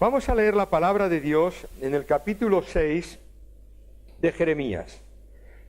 Vamos a leer la palabra de Dios en el capítulo 6 de Jeremías.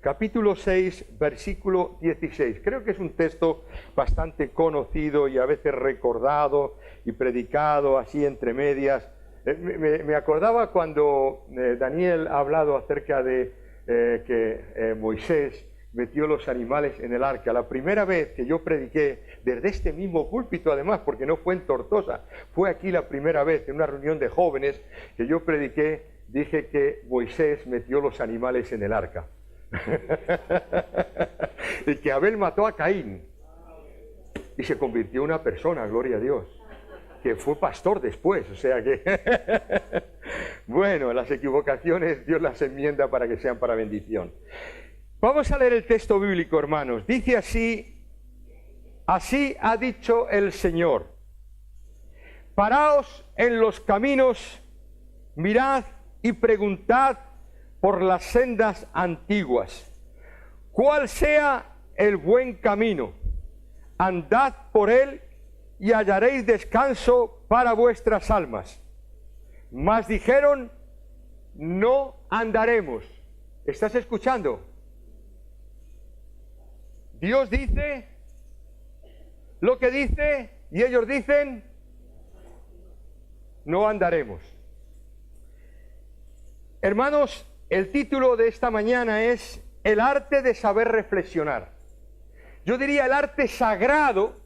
Capítulo 6, versículo 16. Creo que es un texto bastante conocido y a veces recordado y predicado así entre medias. Me acordaba cuando Daniel ha hablado acerca de que Moisés metió los animales en el arca. La primera vez que yo prediqué, desde este mismo púlpito además, porque no fue en Tortosa, fue aquí la primera vez, en una reunión de jóvenes que yo prediqué, dije que Moisés metió los animales en el arca. Y que Abel mató a Caín y se convirtió en una persona, gloria a Dios, que fue pastor después, o sea que bueno, las equivocaciones Dios las enmienda para que sean para bendición. Vamos a leer el texto bíblico, hermanos. Dice así: así ha dicho el Señor, paraos en los caminos, mirad y preguntad por las sendas antiguas, cuál sea el buen camino, andad por él y hallaréis descanso para vuestras almas. Mas dijeron, no andaremos. ¿Estás escuchando? Dios dice lo que dice y ellos dicen, no andaremos. Hermanos, el título de esta mañana es el arte de saber reflexionar. Yo diría el arte sagrado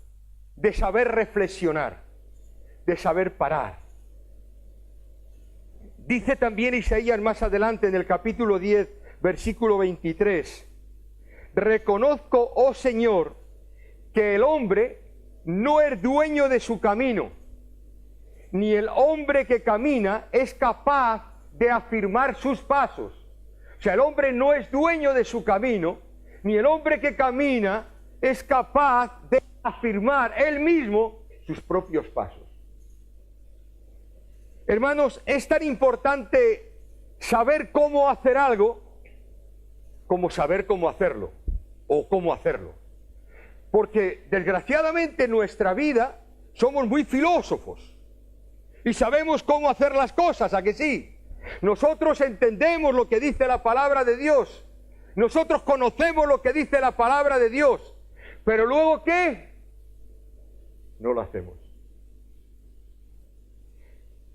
de saber reflexionar, de saber parar. Dice también Isaías más adelante en el capítulo 10, versículo 23, reconozco, oh Señor, que el hombre no es dueño de su camino, ni el hombre que camina es capaz de afirmar sus pasos. O sea, el hombre no es dueño de su camino, ni el hombre que camina es capaz de afirmar él mismo sus propios pasos. Hermanos, es tan importante saber cómo hacer algo como saber cómo hacerlo o cómo hacerlo. Porque desgraciadamente en nuestra vida somos muy filósofos y sabemos cómo hacer las cosas, ¿a que sí? Nosotros entendemos lo que dice la palabra de Dios, nosotros conocemos lo que dice la palabra de Dios, pero luego ¿qué? No lo hacemos.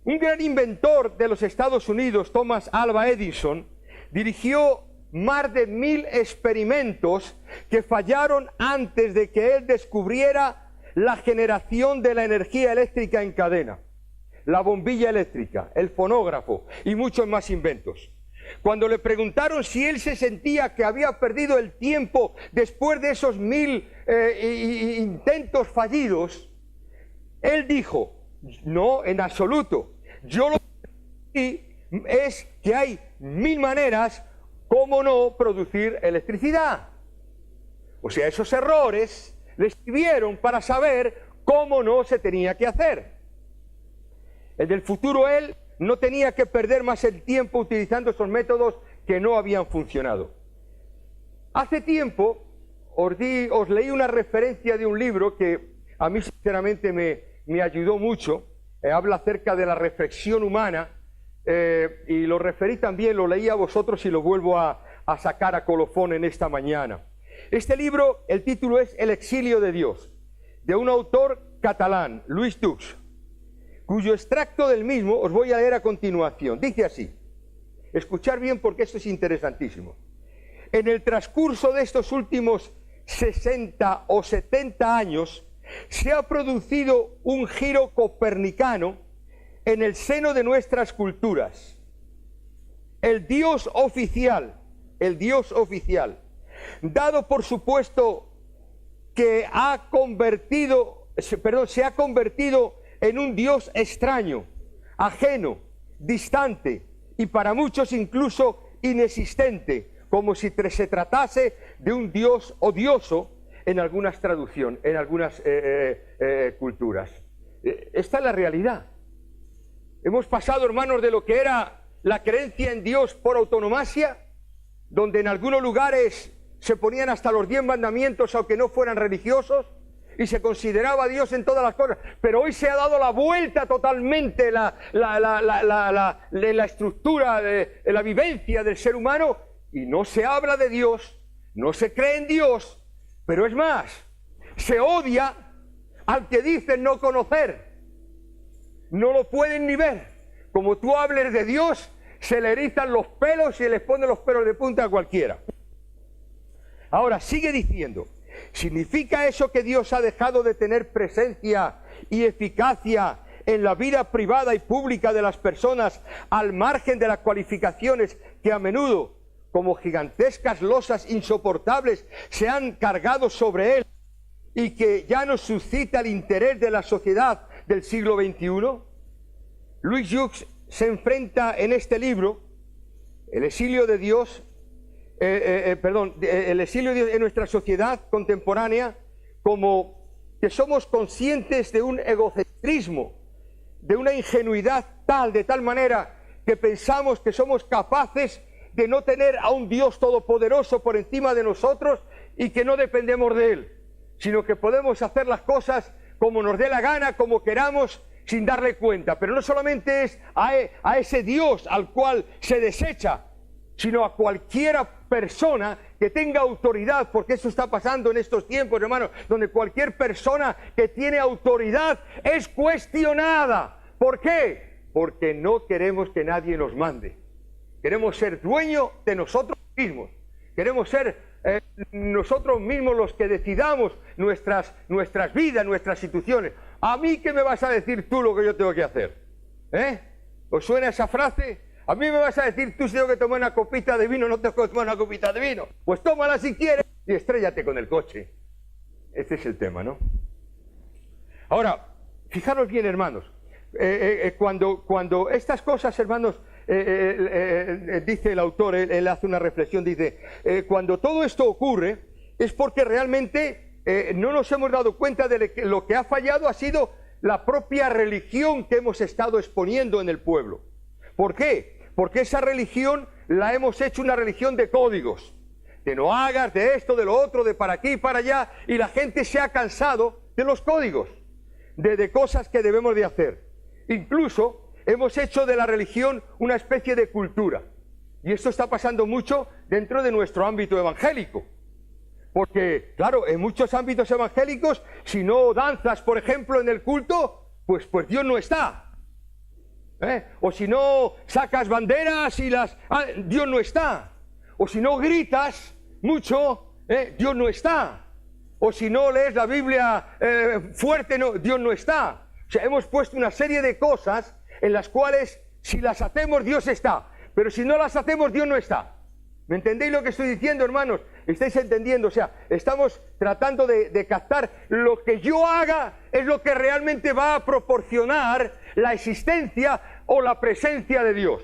Un gran inventor de los Estados Unidos, Thomas Alva Edison, dirigió más de 1000 experimentos que fallaron antes de que él descubriera la generación de la energía eléctrica en cadena, la bombilla eléctrica, el fonógrafo y muchos más inventos. Cuando le preguntaron si él se sentía que había perdido el tiempo después de esos 1000 intentos fallidos, él dijo, no, en absoluto. Yo lo que es que hay 1000 maneras cómo no producir electricidad. O sea, esos errores le sirvieron para saber cómo no se tenía que hacer. En el futuro él no tenía que perder más el tiempo utilizando esos métodos que no habían funcionado. Hace tiempo os leí una referencia de un libro que a mí sinceramente me ayudó mucho. Habla acerca de la reflexión humana y lo referí también, lo leí a vosotros y lo vuelvo a sacar a colofón en esta mañana. Este libro, el título es El exilio de Dios, de un autor catalán, Lluís Dux, cuyo extracto del mismo os voy a leer a continuación. Dice así, escuchar bien porque esto es interesantísimo. En el transcurso de estos últimos 60 o 70 años, se ha producido un giro copernicano en el seno de nuestras culturas. El Dios oficial, dado por supuesto que se ha convertido en un Dios extraño, ajeno, distante y para muchos incluso inexistente, como si se tratase de un Dios odioso en algunas traducciones, en algunas culturas. Esta es la realidad. Hemos pasado, hermanos, de lo que era la creencia en Dios por autonomasia, donde en algunos lugares se ponían hasta los 10 mandamientos aunque no fueran religiosos, y se consideraba a Dios en todas las cosas, pero hoy se ha dado la vuelta totalmente la estructura, de la vivencia del ser humano, y no se habla de Dios, no se cree en Dios, pero es más, se odia al que dicen no conocer, no lo pueden ni ver. Como tú hables de Dios, se le erizan los pelos y les pone los pelos de punta a cualquiera. Ahora, sigue diciendo, ¿significa eso que Dios ha dejado de tener presencia y eficacia en la vida privada y pública de las personas, al margen de las cualificaciones que a menudo, como gigantescas losas insoportables, se han cargado sobre él, y que ya no suscita el interés de la sociedad del siglo XXI? Louis Jux se enfrenta en este libro, el exilio de Dios, el exilio de Dios en nuestra sociedad contemporánea, como que somos conscientes de un egocentrismo, de una ingenuidad tal, de tal manera que pensamos que somos capaces de no tener a un Dios todopoderoso por encima de nosotros y que no dependemos de Él, sino que podemos hacer las cosas como nos dé la gana, como queramos, sin darle cuenta. Pero no solamente es a ese Dios al cual se desecha, sino a cualquiera persona que tenga autoridad, porque eso está pasando en estos tiempos, hermanos, donde cualquier persona que tiene autoridad es cuestionada. ¿Por qué? Porque no queremos que nadie nos mande. Queremos ser dueños de nosotros mismos. Queremos ser nosotros mismos los que decidamos nuestras vidas, nuestras instituciones. ¿A mí qué me vas a decir tú lo que yo tengo que hacer? ¿Os suena esa frase? A mí me vas a decir tú si tengo que tomar una copita de vino, no tengo que tomar una copita de vino. Pues tómala si quieres y estréllate con el coche. Este es el tema, ¿no? Ahora, fijaros bien, hermanos, cuando estas cosas, hermanos, dice el autor, él hace una reflexión, dice, cuando todo esto ocurre es porque realmente no nos hemos dado cuenta de que lo que ha fallado ha sido la propia religión que hemos estado exponiendo en el pueblo. ¿Por qué? Porque esa religión la hemos hecho una religión de códigos, de no hagas, de esto, de lo otro, de para aquí y para allá, y la gente se ha cansado de los códigos, de cosas que debemos de hacer. Incluso hemos hecho de la religión una especie de cultura, y esto está pasando mucho dentro de nuestro ámbito evangélico, porque claro, en muchos ámbitos evangélicos, si no danzas, por ejemplo, en el culto, pues Dios no está. O si no sacas banderas y Dios no está. O si no gritas mucho, Dios no está. O si no lees la Biblia fuerte, no, Dios no está. O sea, hemos puesto una serie de cosas en las cuales si las hacemos Dios está, pero si no las hacemos Dios no está. ¿Me entendéis lo que estoy diciendo, hermanos? ¿Estáis entendiendo? O sea, estamos tratando de captar lo que yo haga es lo que realmente va a proporcionar la existencia o la presencia de Dios.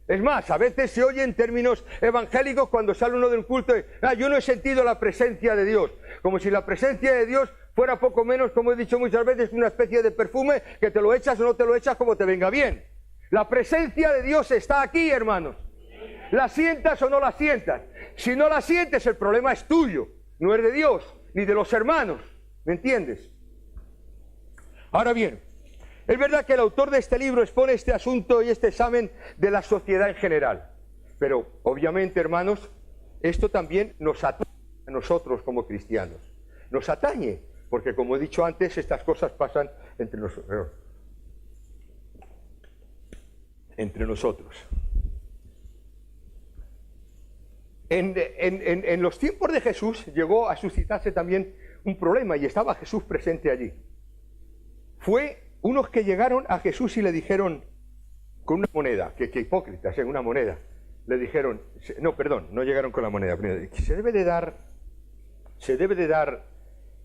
Es más, a veces se oye en términos evangélicos cuando sale uno del culto, yo no he sentido la presencia de Dios, como si la presencia de Dios fuera poco menos, como he dicho muchas veces, una especie de perfume que te lo echas o no te lo echas como te venga bien. La presencia de Dios está aquí, hermanos. ¿La sientas o no la sientas? Si no la sientes, el problema es tuyo, no es de Dios, ni de los hermanos. ¿Me entiendes? Ahora bien, es verdad que el autor de este libro expone este asunto y este examen de la sociedad en general. Pero, obviamente, hermanos, esto también nos atañe a nosotros como cristianos. Nos atañe, porque como he dicho antes, estas cosas pasan entre nosotros. En los tiempos de Jesús llegó a suscitarse también un problema y estaba Jesús presente allí. Fue unos que llegaron a Jesús y le dijeron con una moneda, que hipócritas, una moneda, le dijeron, no llegaron con la moneda, se debe de dar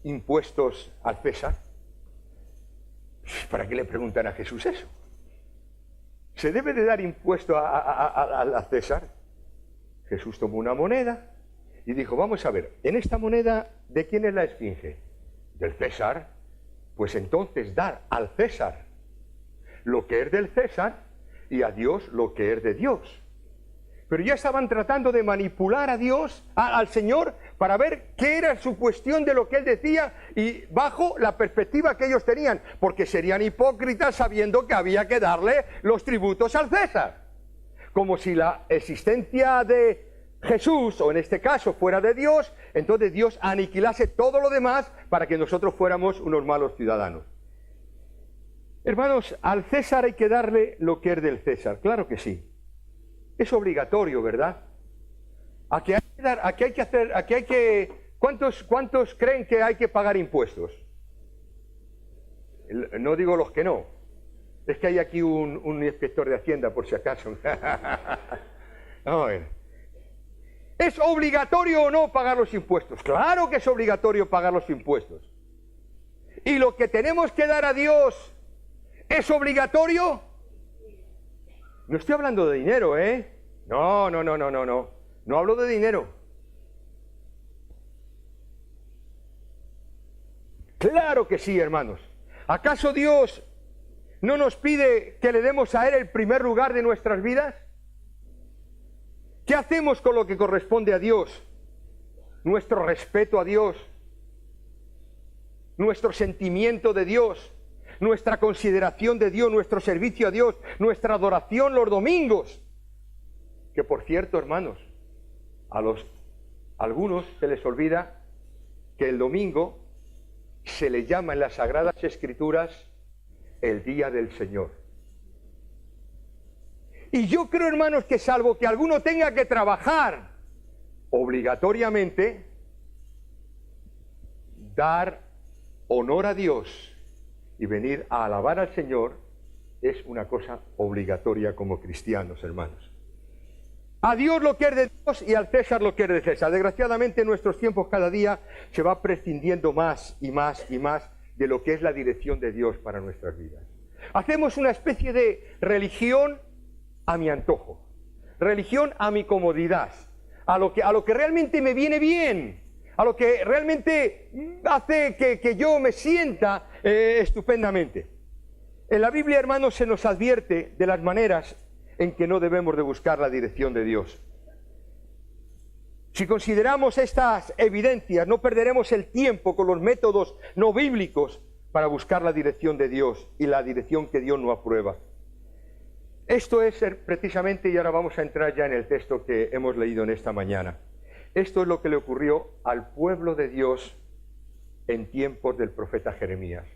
impuestos al César. ¿Para qué le preguntan a Jesús eso? ¿Se debe de dar impuesto a César? Jesús tomó una moneda y dijo, vamos a ver, en esta moneda, ¿de quién es la esfinge? Del César. Pues entonces dar al César lo que es del César y a Dios lo que es de Dios. Pero ya estaban tratando de manipular a Dios, al Señor, para ver qué era su cuestión de lo que él decía y bajo la perspectiva que ellos tenían, porque serían hipócritas sabiendo que había que darle los tributos al César. Como si la existencia de Jesús, o en este caso fuera de Dios, entonces Dios aniquilase todo lo demás para que nosotros fuéramos unos malos ciudadanos. Hermanos, al César hay que darle lo que es del César, claro que sí. Es obligatorio, ¿verdad? Aquí hay que dar, aquí hay que hacer, aquí hay que... ¿Cuántos creen que hay que pagar impuestos? No digo los que no. Es que hay aquí un inspector de Hacienda, por si acaso. ¿Es obligatorio o no pagar los impuestos? Claro que es obligatorio pagar los impuestos. ¿Y lo que tenemos que dar a Dios es obligatorio? No estoy hablando de dinero, ¿eh? No. No hablo de dinero. Claro que sí, hermanos. ¿Acaso Dios no nos pide que le demos a Él el primer lugar de nuestras vidas? ¿Qué hacemos con lo que corresponde a Dios? Nuestro respeto a Dios, nuestro sentimiento de Dios, nuestra consideración de Dios, nuestro servicio a Dios, nuestra adoración los domingos. Que por cierto, hermanos, a algunos se les olvida que el domingo se le llama en las Sagradas Escrituras el día del Señor. Y yo creo, hermanos, que salvo que alguno tenga que trabajar obligatoriamente, dar honor a Dios y venir a alabar al Señor es una cosa obligatoria como cristianos, hermanos. A Dios lo que es de Dios y al César lo que es de César. Desgraciadamente en nuestros tiempos cada día se va prescindiendo más y más y más de lo que es la dirección de Dios para nuestras vidas. Hacemos una especie de religión a mi antojo, religión a mi comodidad, a lo que realmente me viene bien, a lo que realmente hace que yo me sienta estupendamente. En la Biblia, hermanos, se nos advierte de las maneras en que no debemos de buscar la dirección de Dios. Si consideramos estas evidencias, no perderemos el tiempo con los métodos no bíblicos para buscar la dirección de Dios y la dirección que Dios no aprueba. Esto es precisamente, y ahora vamos a entrar ya en el texto que hemos leído en esta mañana. Esto es lo que le ocurrió al pueblo de Dios en tiempos del profeta Jeremías.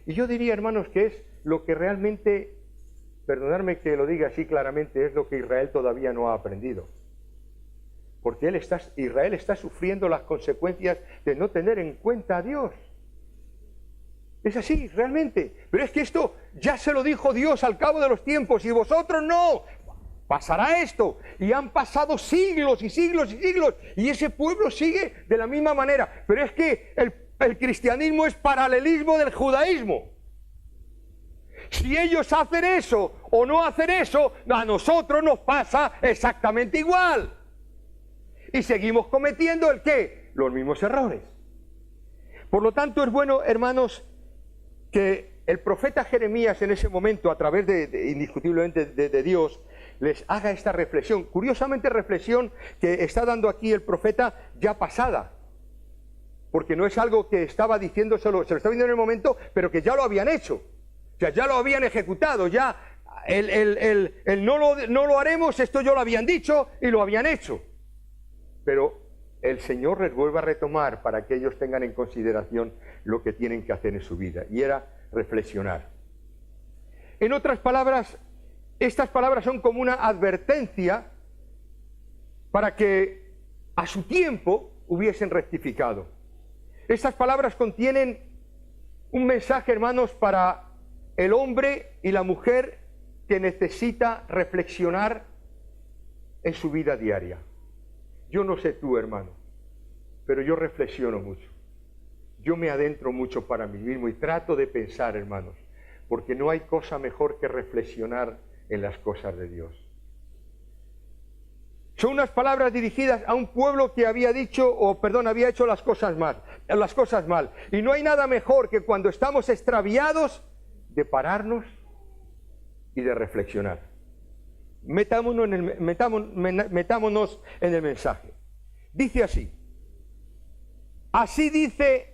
Y yo diría, hermanos, que es lo que realmente, perdonadme que lo diga así claramente, es lo que Israel todavía no ha aprendido. Porque Israel está sufriendo las consecuencias de no tener en cuenta a Dios. Es así, realmente. Pero es que esto ya se lo dijo Dios al cabo de los tiempos y vosotros no. Pasará esto. Y han pasado siglos y siglos y siglos. Y ese pueblo sigue de la misma manera. Pero es que el cristianismo es paralelismo del judaísmo. Si ellos hacen eso o no hacen eso, a nosotros nos pasa exactamente igual. Y seguimos cometiendo ¿el qué? Los mismos errores. Por lo tanto, es bueno, hermanos, que el profeta Jeremías en ese momento, a través indiscutiblemente de Dios, les haga esta reflexión. Curiosamente, reflexión que está dando aquí el profeta ya pasada. Porque no es algo que estaba diciendo solo, se lo estaba diciendo en el momento, pero que ya lo habían hecho. O sea, ya lo habían ejecutado, ya no lo haremos, esto ya lo habían dicho y lo habían hecho. Pero el Señor les vuelve a retomar para que ellos tengan en consideración lo que tienen que hacer en su vida, y era reflexionar. En otras palabras, estas palabras son como una advertencia para que a su tiempo hubiesen rectificado. Estas palabras contienen un mensaje, hermanos, para el hombre y la mujer que necesita reflexionar en su vida diaria. Yo no sé tú, hermano, pero yo reflexiono mucho. Yo me adentro mucho para mí mismo y trato de pensar, hermanos, porque no hay cosa mejor que reflexionar en las cosas de Dios. Son unas palabras dirigidas a un pueblo que había hecho las cosas mal. Y no hay nada mejor que cuando estamos extraviados de pararnos y de reflexionar. Metámonos en el mensaje. Dice así: así dice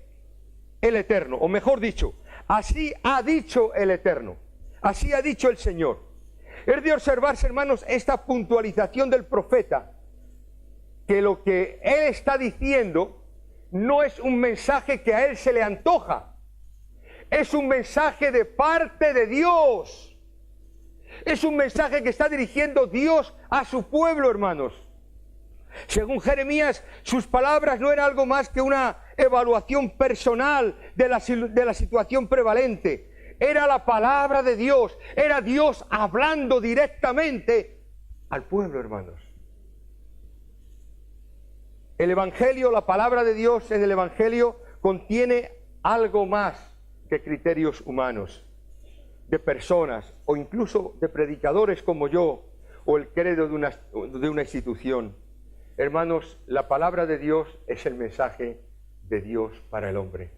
el Eterno, o mejor dicho, así ha dicho el Eterno, así ha dicho el Señor. Es de observarse, hermanos, esta puntualización del profeta, que lo que él está diciendo no es un mensaje que a él se le antoja, es un mensaje de parte de Dios, es un mensaje que está dirigiendo Dios a su pueblo, hermanos. Según Jeremías, sus palabras no eran algo más que una evaluación personal de la situación prevalente. Era la palabra de Dios, era Dios hablando directamente al pueblo, hermanos. El Evangelio, la palabra de Dios en el Evangelio contiene algo más que criterios humanos, de personas o incluso de predicadores como yo o el credo de una institución. Hermanos, la palabra de Dios es el mensaje de Dios para el hombre.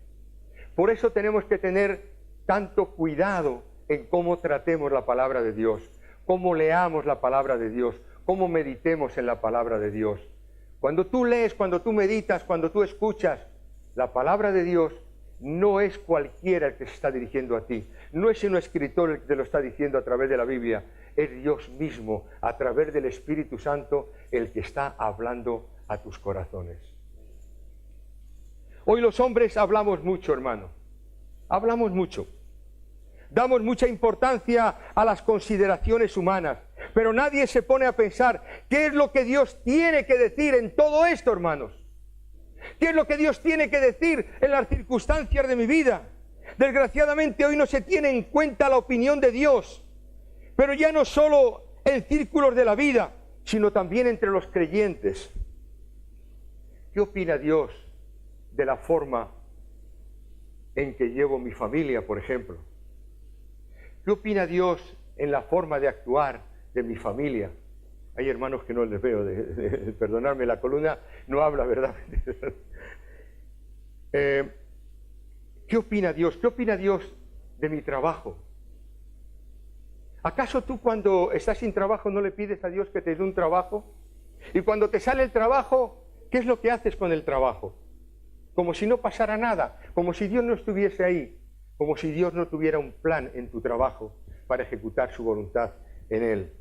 Por eso tenemos que tener tanto cuidado en cómo tratemos la palabra de Dios, cómo leamos la palabra de Dios, cómo meditemos en la palabra de Dios. Cuando tú lees, cuando tú meditas, cuando tú escuchas, la palabra de Dios no es cualquiera el que se está dirigiendo a ti, no es un escritor el que te lo está diciendo a través de la Biblia, es Dios mismo, a través del Espíritu Santo, el que está hablando a tus corazones. Hoy los hombres hablamos mucho, hermano, hablamos mucho. Damos mucha importancia a las consideraciones humanas, pero nadie se pone a pensar qué es lo que Dios tiene que decir en todo esto, hermanos. ¿Qué es lo que Dios tiene que decir en las circunstancias de mi vida? Desgraciadamente hoy no se tiene en cuenta la opinión de Dios, pero ya no solo en círculos de la vida, sino también entre los creyentes. ¿Qué opina Dios de la forma en que llevo mi familia, por ejemplo? ¿Qué opina Dios en la forma de actuar de mi familia? Hay hermanos que no les veo, perdonadme, la columna no habla, ¿verdad? ¿Qué opina Dios? ¿Qué opina Dios de mi trabajo? ¿Acaso tú cuando estás sin trabajo no le pides a Dios que te dé un trabajo? Y cuando te sale el trabajo, ¿qué es lo que haces con el trabajo? Como si no pasara nada, como si Dios no estuviese ahí, como si Dios no tuviera un plan en tu trabajo para ejecutar su voluntad en él.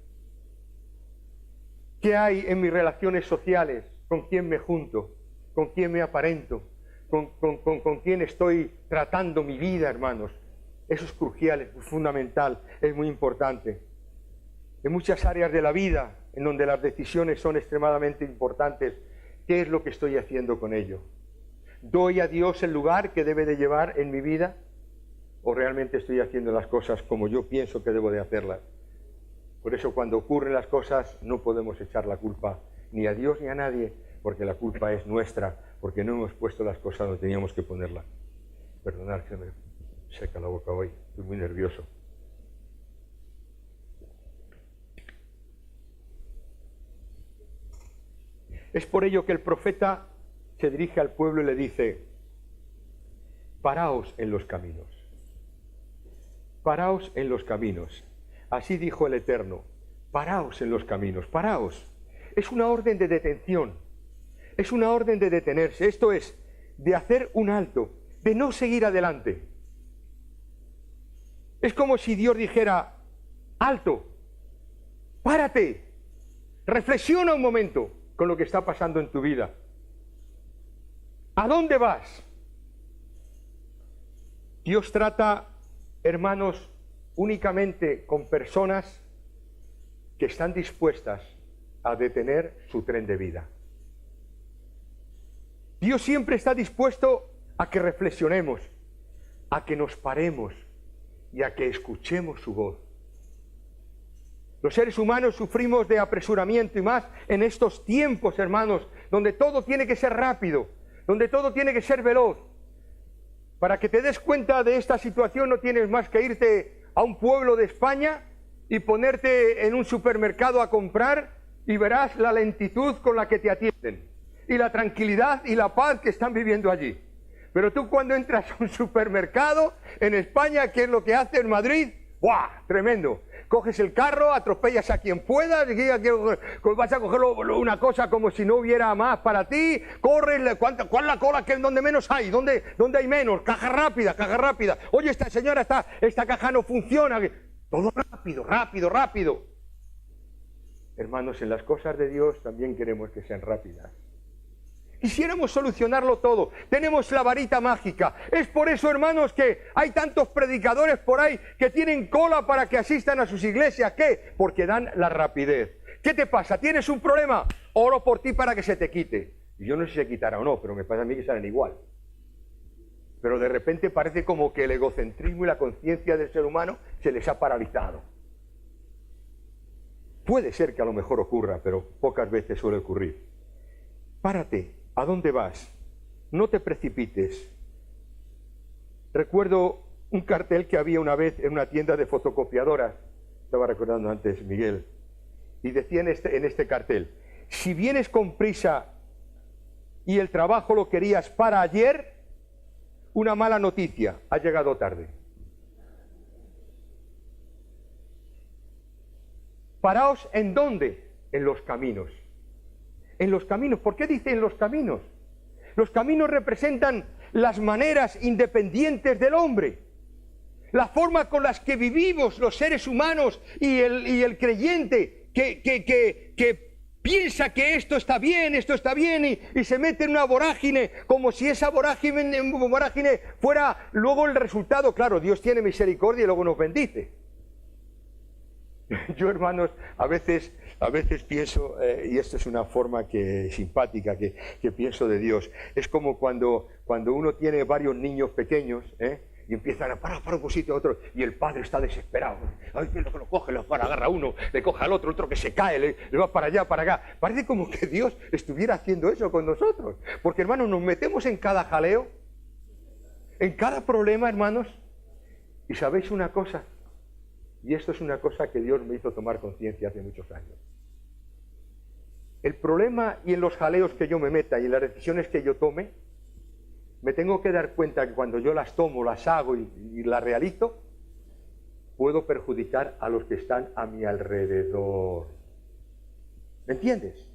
¿Qué hay en mis relaciones sociales? ¿Con quién me junto? ¿Con quién me aparento? ¿Con quién estoy tratando mi vida, hermanos? Eso es crucial, es fundamental, es muy importante. En muchas áreas de la vida, en donde las decisiones son extremadamente importantes, ¿qué es lo que estoy haciendo con ello? ¿Doy a Dios el lugar que debe de llevar en mi vida? ¿O realmente estoy haciendo las cosas como yo pienso que debo de hacerlas? Por eso cuando ocurren las cosas no podemos echar la culpa ni a Dios ni a nadie, porque la culpa es nuestra, porque no hemos puesto las cosas donde teníamos que ponerlas. Perdonad que me seca la boca hoy, estoy muy nervioso. Es por ello que el profeta se dirige al pueblo y le dice: paraos en los caminos. Paraos en los caminos. Así dijo el Eterno, paraos en los caminos, paraos. Es una orden de detención, es una orden de detenerse, esto es, de hacer un alto, de no seguir adelante. Es como si Dios dijera: alto, párate, reflexiona un momento con lo que está pasando en tu vida. ¿A dónde vas? Dios trata, hermanos, únicamente con personas que están dispuestas a detener su tren de vida. Dios siempre está dispuesto a que reflexionemos, a que nos paremos y a que escuchemos su voz. Los seres humanos sufrimos de apresuramiento y más en estos tiempos, hermanos, donde todo tiene que ser rápido, donde todo tiene que ser veloz. Para que te des cuenta de esta situación no tienes más que irte a un pueblo de España y ponerte en un supermercado a comprar y verás la lentitud con la que te atienden y la tranquilidad y la paz que están viviendo allí. Pero tú cuando entras a un supermercado en España, ¿qué es lo que hace en Madrid? ¡Buah! Tremendo. coges el carro, atropellas a quien puedas, vas a coger una cosa como si no hubiera más para ti, corres, ¿cuál es la cola que es donde menos hay? ¿Dónde hay menos? Caja rápida, caja rápida. Oye, esta señora, esta caja no funciona. Todo rápido, rápido, rápido. Hermanos, en las cosas de Dios también queremos que sean rápidas. Quisiéramos solucionarlo todo. Tenemos la varita mágica. Es por eso, hermanos, que hay tantos predicadores por ahí que tienen cola para que asistan a sus iglesias. ¿Qué? Porque dan la rapidez. ¿Qué te pasa? ¿Tienes un problema? Oro por ti para que se te quite. Y yo no sé si se quitará o no, pero me pasa a mí que salen igual. Pero de repente parece como que el egocentrismo y la conciencia del ser humano se les ha paralizado. Puede ser que a lo mejor ocurra, pero pocas veces suele ocurrir. Párate. ¿A dónde vas? No te precipites. Recuerdo un cartel que había una vez en una tienda de fotocopiadoras. Estaba recordando antes Miguel. Y decía en este cartel: si vienes con prisa y el trabajo lo querías para ayer, una mala noticia, ha llegado tarde. Paraos, ¿en dónde? En los caminos. En los caminos. ¿Por qué dice en los caminos? Los caminos representan las maneras independientes del hombre, la forma con las que vivimos los seres humanos y el creyente que piensa que esto está bien y se mete en una vorágine como si esa vorágine fuera luego el resultado. Claro, Dios tiene misericordia y luego nos bendice. Yo, hermanos, a veces pienso, y esto es una forma simpática que pienso de Dios, es como cuando uno tiene varios niños pequeños, y empiezan a parar un sitio a otro, y el padre está desesperado. Ay, que lo coge, lo agarra uno, le coge al otro que se cae, le va para allá, para acá. Parece como que Dios estuviera haciendo eso con nosotros. Porque, hermanos, nos metemos en cada jaleo, en cada problema, hermanos. Y ¿sabéis una cosa? Y esto es una cosa que Dios me hizo tomar conciencia hace muchos años. El problema y en los jaleos que yo me meta y en las decisiones que yo tome, me tengo que dar cuenta que cuando yo las tomo, las hago y las realizo, puedo perjudicar a los que están a mi alrededor. ¿Me entiendes?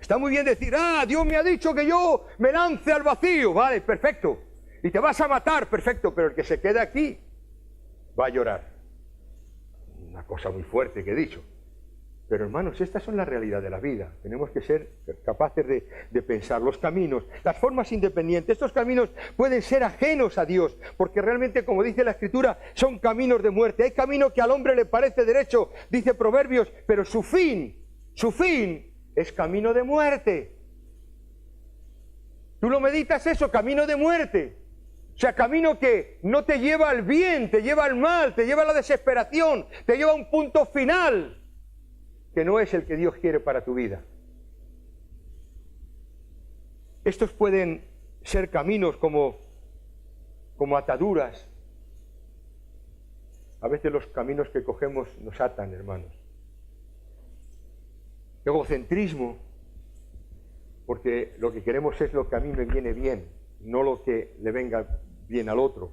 Está muy bien decir: Dios me ha dicho que yo me lance al vacío. Vale, perfecto. Y te vas a matar, perfecto. Pero el que se quede aquí va a llorar. Una cosa muy fuerte que he dicho. Pero, hermanos, estas son la realidad de la vida. Tenemos que ser capaces de pensar. Los caminos, las formas independientes, estos caminos pueden ser ajenos a Dios, porque realmente, como dice la Escritura, son caminos de muerte. Hay camino que al hombre le parece derecho, dice Proverbios, pero su fin es camino de muerte. ¿Tú lo meditas eso? Camino de muerte. O sea, camino que no te lleva al bien, te lleva al mal, te lleva a la desesperación, te lleva a un punto final que no es el que Dios quiere para tu vida. Estos pueden ser caminos como ataduras. A veces los caminos que cogemos nos atan, hermanos. Egocentrismo, porque lo que queremos es lo que a mí me viene bien, no lo que le venga bien al otro.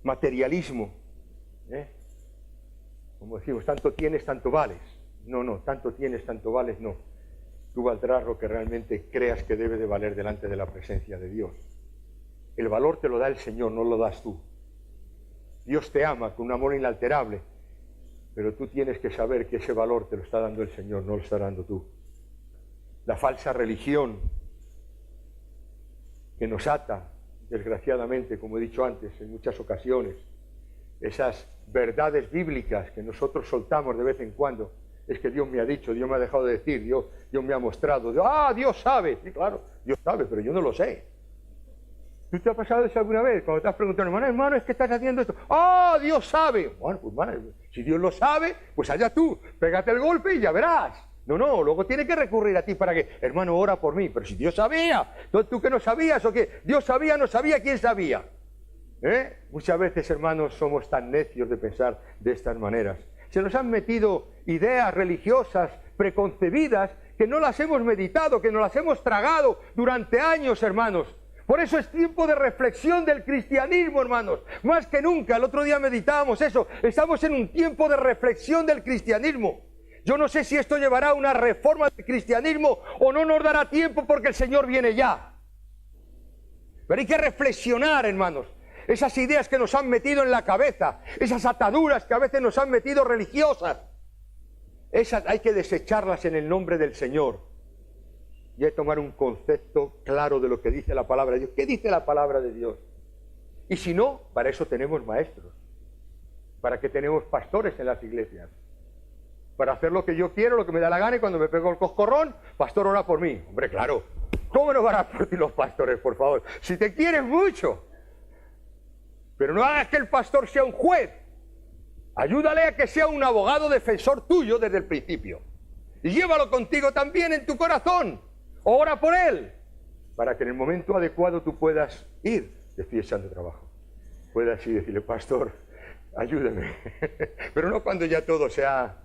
Materialismo, como decimos, tanto tienes, tanto vales. No, tanto tienes, tanto vales, no. Tú valdrás lo que realmente creas que debe de valer delante de la presencia de Dios. El valor te lo da el Señor, no lo das tú. Dios te ama con un amor inalterable, pero tú tienes que saber que ese valor te lo está dando el Señor, no lo está dando tú. La falsa religión que nos ata, desgraciadamente, como he dicho antes, en muchas ocasiones, esas verdades bíblicas que nosotros soltamos de vez en cuando, es que Dios me ha dicho, Dios me ha dejado de decir, Dios me ha mostrado, Dios sabe. Sí, claro, Dios sabe, pero yo no lo sé. ¿Tú te has pasado eso alguna vez? Cuando te has preguntado, hermano, es que estás haciendo esto. Dios sabe. Bueno, pues hermano, si Dios lo sabe, pues allá tú, pégate el golpe y ya verás. No, luego tiene que recurrir a ti para que, hermano, ora por mí. Pero si Dios sabía, ¿tú que no sabías o qué? Dios sabía, no sabía, ¿quién sabía? Muchas veces, hermanos, somos tan necios de pensar de estas maneras. Se nos han metido ideas religiosas preconcebidas que no las hemos meditado, que no las hemos tragado durante años, hermanos. Por eso es tiempo de reflexión del cristianismo, hermanos. Más que nunca, el otro día meditábamos eso. Estamos en un tiempo de reflexión del cristianismo. Yo no sé si esto llevará a una reforma del cristianismo o no nos dará tiempo porque el Señor viene ya. Pero hay que reflexionar, hermanos. Esas ideas que nos han metido en la cabeza, esas ataduras que a veces nos han metido religiosas, esas hay que desecharlas en el nombre del Señor. Y hay que tomar un concepto claro de lo que dice la palabra de Dios. ¿Qué dice la palabra de Dios? Y si no, para eso tenemos maestros. ¿Para qué tenemos pastores en las iglesias? Para hacer lo que yo quiero, lo que me da la gana, y cuando me pego el coscorrón, pastor, ora por mí. Hombre, claro. ¿Cómo no van a por ti los pastores, por favor? Si te quieren mucho. Pero no hagas que el pastor sea un juez. Ayúdale a que sea un abogado defensor tuyo desde el principio. Y llévalo contigo también en tu corazón. Ora por él. Para que en el momento adecuado tú puedas ir de fiesta de trabajo. Puedas ir y decirle, pastor, ayúdame. Pero no cuando ya todo se ha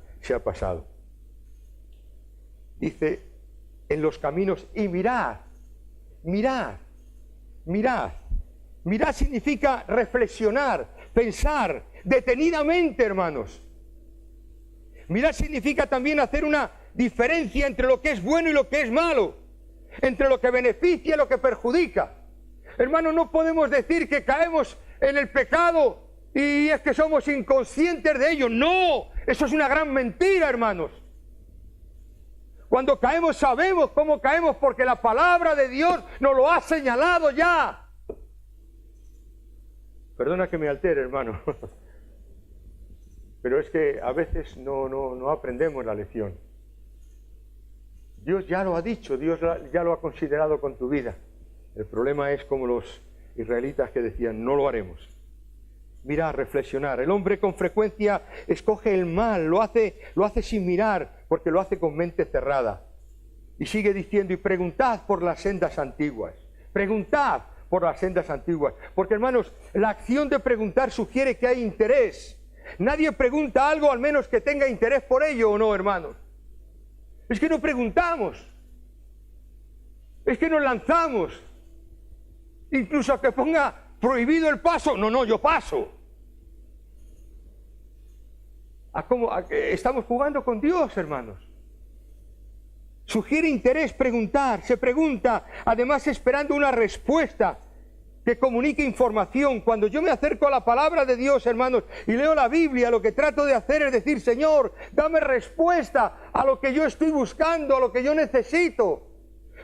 pasado. Dice, en los caminos, y mirad, mirad, mirad. Mirad significa reflexionar, pensar detenidamente, hermanos. Mirad significa también hacer una diferencia entre lo que es bueno y lo que es malo, entre lo que beneficia y lo que perjudica. Hermanos, no podemos decir que caemos en el pecado y es que somos inconscientes de ello. No, eso es una gran mentira, hermanos. Cuando caemos sabemos cómo caemos porque la palabra de Dios nos lo ha señalado ya. Perdona que me altere, hermano, pero es que a veces no aprendemos la lección. Dios ya lo ha dicho, Dios ya lo ha considerado con tu vida. El problema es como los israelitas que decían, no lo haremos. Mirar, reflexionar. El hombre con frecuencia escoge el mal, lo hace sin mirar, porque lo hace con mente cerrada. Y sigue diciendo, y preguntad por las sendas antiguas. Preguntad por las sendas antiguas. Porque, hermanos, la acción de preguntar sugiere que hay interés. Nadie pregunta algo al menos que tenga interés por ello, ¿o no, hermanos? Es que no preguntamos. Es que nos lanzamos. Incluso a que ponga prohibido el paso. No, yo paso. ¿A qué estamos jugando con Dios, hermanos? Sugiere interés preguntar, se pregunta, además esperando una respuesta que comunique información. Cuando yo me acerco a la palabra de Dios, hermanos, y leo la Biblia, lo que trato de hacer es decir, Señor, dame respuesta a lo que yo estoy buscando, a lo que yo necesito.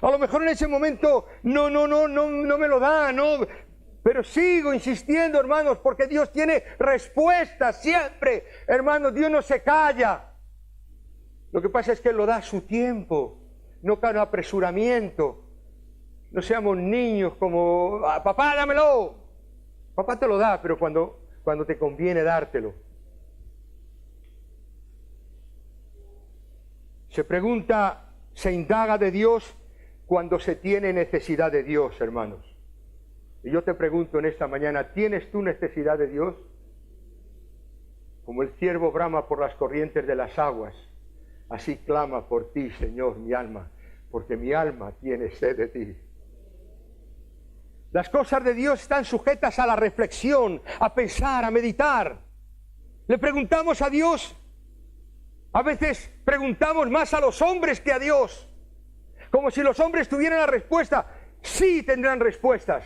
A lo mejor en ese momento no me lo da, no, pero sigo insistiendo, hermanos, porque Dios tiene respuestas siempre. Hermanos, Dios no se calla. Lo que pasa es que Él lo da a su tiempo, no con apresuramiento. No seamos niños como, papá, dámelo. Papá te lo da, pero cuando te conviene dártelo. Se pregunta, se indaga de Dios cuando se tiene necesidad de Dios, hermanos. Y yo te pregunto en esta mañana, ¿tienes tú necesidad de Dios? Como el ciervo brama por las corrientes de las aguas, así clama por ti, Señor, mi alma, porque mi alma tiene sed de ti. Las cosas de Dios están sujetas a la reflexión, a pensar, a meditar. Le preguntamos a Dios. A veces preguntamos más a los hombres que a Dios. Como si los hombres tuvieran la respuesta. Sí tendrán respuestas,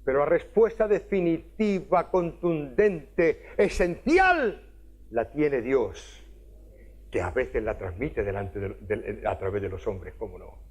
pero la respuesta definitiva, contundente, esencial, la tiene Dios, que a veces la transmite a través de los hombres, ¿cómo no?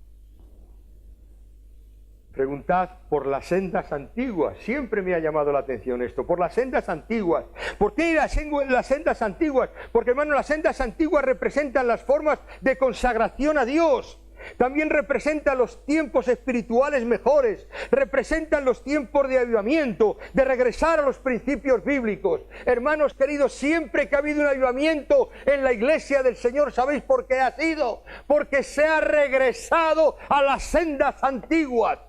Preguntad por las sendas antiguas. Siempre me ha llamado la atención esto, por las sendas antiguas. ¿Por qué las sendas antiguas? Porque, hermano, las sendas antiguas representan las formas de consagración a Dios. También representan los tiempos espirituales mejores, representan los tiempos de avivamiento, de regresar a los principios bíblicos. Hermanos queridos, siempre que ha habido un avivamiento en la iglesia del Señor, ¿sabéis por qué ha sido? Porque se ha regresado a las sendas antiguas.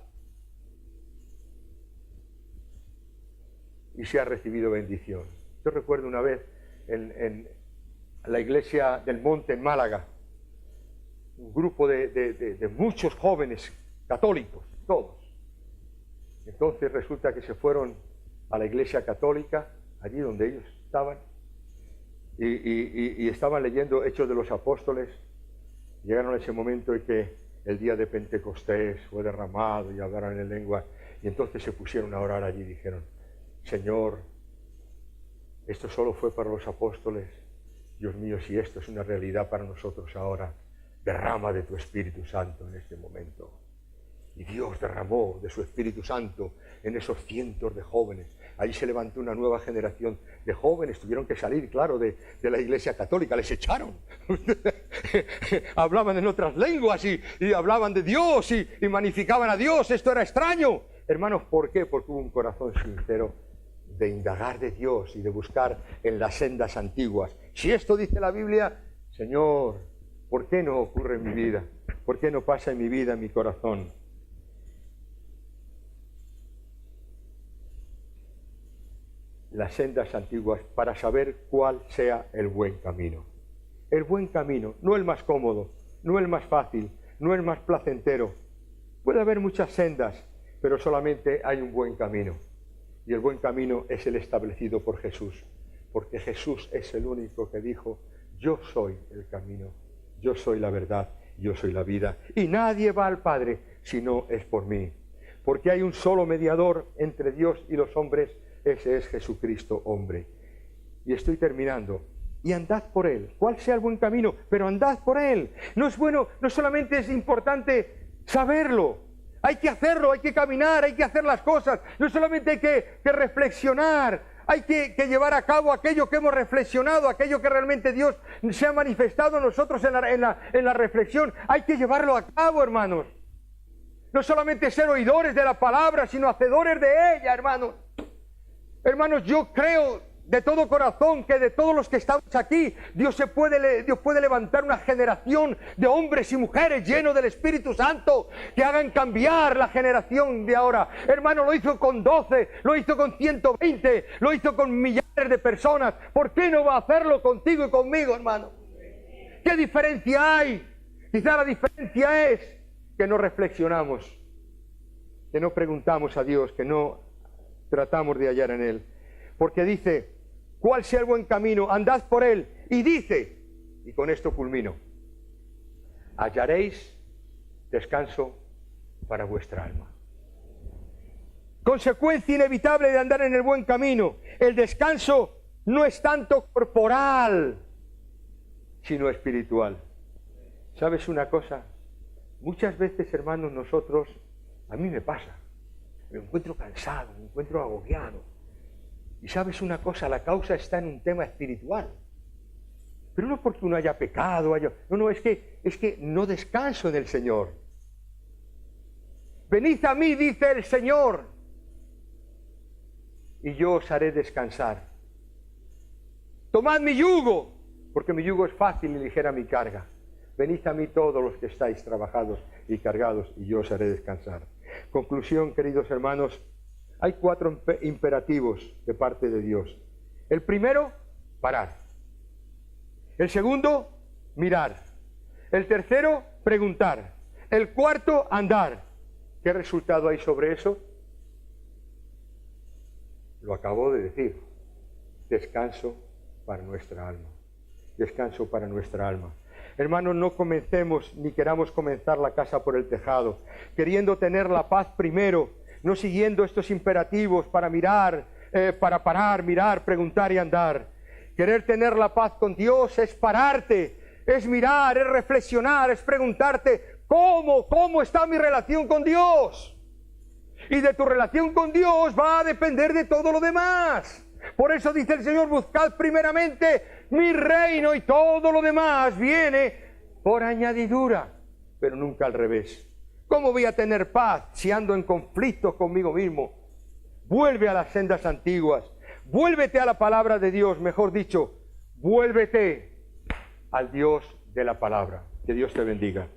Y se ha recibido bendición. Yo recuerdo una vez en la iglesia del Monte en Málaga, un grupo de muchos jóvenes católicos, todos. Entonces resulta que se fueron a la Iglesia Católica, allí donde ellos estaban, y estaban leyendo Hechos de los Apóstoles. Llegaron a ese momento en que el día de Pentecostés fue derramado y hablaron en lengua, y entonces se pusieron a orar allí y dijeron: Señor, esto solo fue para los apóstoles. Dios mío, si esto es una realidad para nosotros ahora, derrama de tu Espíritu Santo en este momento. Y Dios derramó de su Espíritu Santo en esos cientos de jóvenes. Ahí se levantó una nueva generación de jóvenes. Tuvieron que salir, claro, de la Iglesia Católica. Les echaron. Hablaban en otras lenguas y hablaban de Dios y magnificaban a Dios. Esto era extraño. Hermanos, ¿por qué? Porque hubo un corazón sincero de indagar de Dios y de buscar en las sendas antiguas. Si esto dice la Biblia, Señor, ¿por qué no ocurre en mi vida? ¿Por qué no pasa en mi vida, en mi corazón? Las sendas antiguas para saber cuál sea el buen camino. El buen camino, no el más cómodo, no el más fácil, no el más placentero. Puede haber muchas sendas, pero solamente hay un buen camino. Y el buen camino es el establecido por Jesús, porque Jesús es el único que dijo: yo soy el camino, yo soy la verdad, yo soy la vida, y nadie va al Padre si no es por mí. Porque hay un solo mediador entre Dios y los hombres, ese es Jesucristo, hombre. Y estoy terminando. Y andad por él. ¿Cuál sea el buen camino? Pero andad por él. No es bueno, no solamente es importante saberlo, hay que hacerlo, hay que caminar, hay que hacer las cosas. No solamente hay que reflexionar, hay que llevar a cabo aquello que hemos reflexionado, aquello que realmente Dios se ha manifestado a nosotros en la reflexión. Hay que llevarlo a cabo, hermanos. No solamente ser oidores de la palabra, sino hacedores de ella, hermanos. Hermanos, yo creo de todo corazón que de todos los que estamos aquí, Dios puede levantar una generación de hombres y mujeres llenos del Espíritu Santo que hagan cambiar la generación de ahora. Hermano, lo hizo con 12, lo hizo con 120, lo hizo con millares de personas. ¿Por qué no va a hacerlo contigo y conmigo, hermano? ¿Qué diferencia hay? Quizá la diferencia es que no reflexionamos, que no preguntamos a Dios, que no tratamos de hallar en él. Porque dice: ¿cuál sea el buen camino? Andad por él. Y dice, y con esto culmino: hallaréis descanso para vuestra alma. Consecuencia inevitable de andar en el buen camino. El descanso no es tanto corporal, sino espiritual. ¿Sabes una cosa? Muchas veces, hermanos, nosotros, a mí me pasa, me encuentro cansado, me encuentro agobiado. Y sabes una cosa, la causa está en un tema espiritual. Pero no porque uno haya pecado, no, es que no descanso en el Señor. Venid a mí, dice el Señor, y yo os haré descansar. Tomad mi yugo, porque mi yugo es fácil y ligera mi carga. Venid a mí todos los que estáis trabajados y cargados, y yo os haré descansar. Conclusión, queridos hermanos, hay 4 imperativos de parte de Dios. El primero, parar. El segundo, mirar. El tercero, preguntar. El cuarto, andar. ¿Qué resultado hay sobre eso? Lo acabo de decir. Descanso para nuestra alma. Descanso para nuestra alma. Hermanos, no comencemos ni queramos comenzar la casa por el tejado, queriendo tener la paz primero, no siguiendo estos imperativos para mirar, para parar, mirar, preguntar y andar. Querer tener la paz con Dios es pararte, es mirar, es reflexionar, es preguntarte ¿cómo está mi relación con Dios? Y de tu relación con Dios va a depender de todo lo demás. Por eso dice el Señor: buscad primeramente mi reino y todo lo demás viene por añadidura, pero nunca al revés. ¿Cómo voy a tener paz si ando en conflicto conmigo mismo? Vuelve a las sendas antiguas, vuélvete a la palabra de Dios, mejor dicho, vuélvete al Dios de la palabra. Que Dios te bendiga.